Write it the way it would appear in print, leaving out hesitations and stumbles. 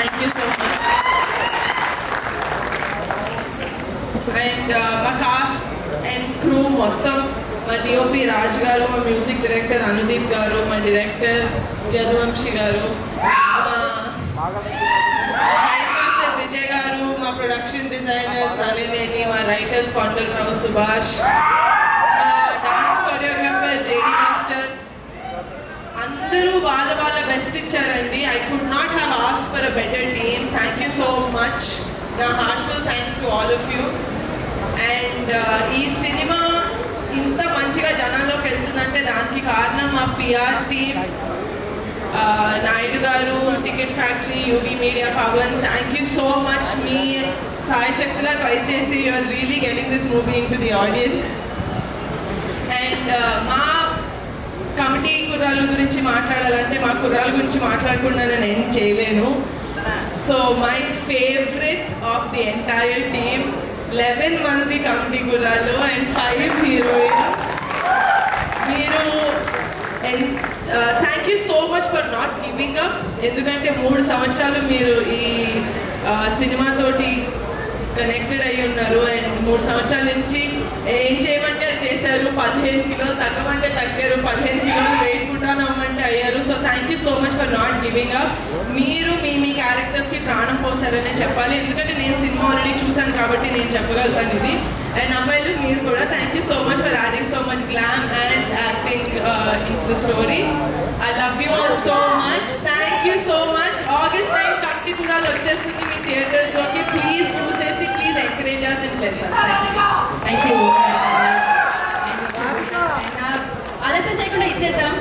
Thank you so much. And మా cost and crew మొత్తం, మా డిఓపి రాజ్ గారు, మా మ్యూజిక్ డైరెక్టర్ అనుదీప్ గారు, మా డైరెక్టర్ యదువంశీ గారు, మా ఫైట్ మాస్టర్ విజయ్ గారు, మా ప్రొడక్షన్ డిజైనర్ ప్రణవేని, మా writers Kondalarao Subhash, dance choreographer JD master, అందరూ వాళ్ళ వాళ్ళ బెస్ట్ ఇచ్చారండి. I could not have asked for a better team. Thank you so much. నా heartful thanks to all of you. And ఈ సినిమా ఇంత మంచిగా జనాల్లోకి వెళ్తుందంటే దానికి కారణం మా పిఆర్ టీమ్, నాయుడు గారు, ticket factory, UV media, Pavan. Thank you so much. మీ సాయశక్తిలా ట్రై చేసి you are really getting this movie into the audience. And మా కమిటీ కుర్రాళ్ళ గురించి మాట్లాడాలంటే మా కుర్రాళ్ళ గురించి మాట్లాడకుండా నేను ఏం చేయలేను. So my favourite of the entire team, 11 మంది కమిటీ కుర్రాళ్ళు అండ్ 5 హీరోయిన్స్. మీరు thank you so much for not giving up. ఎందుకంటే 3 సంవత్సరాలు మీరు ఈ సినిమాతోటి కనెక్టెడ్ అయ్యి ఉన్నారు. అండ్ 3 సంవత్సరాల నుంచి ఏం చేయమంటే అది చేశారు. 15 కిలోలు తగ్గమంటే తగ్గారు, 15 కిలోలు వెయిట్ పుట్టాను అవ్వమంటే అయ్యారు. So thank you so much for not giving up. మీరు మీ క్యారెక్టర్స్కి ప్రాణం పోసారనే చెప్పాలి. ఎందుకంటే నేను సినిమా ఆల్రెడీ చూశాను కాబట్టి నేను చెప్పగలుగుతాను ఇది. అండ్ అబ్బాయిలు మీరు కూడా thank you so much for adding so much glam and acting in the story. I love you all so much. Thank you so much. August 9 కట్టి కూడా వచ్చేస్తుంది మీ థియేటర్స్లోకి. ప్లీజ్ చూసేసి please encourage us and bless us. Thank you. ఆలస్యం చేయకుండా ఇచ్చేద్దాం.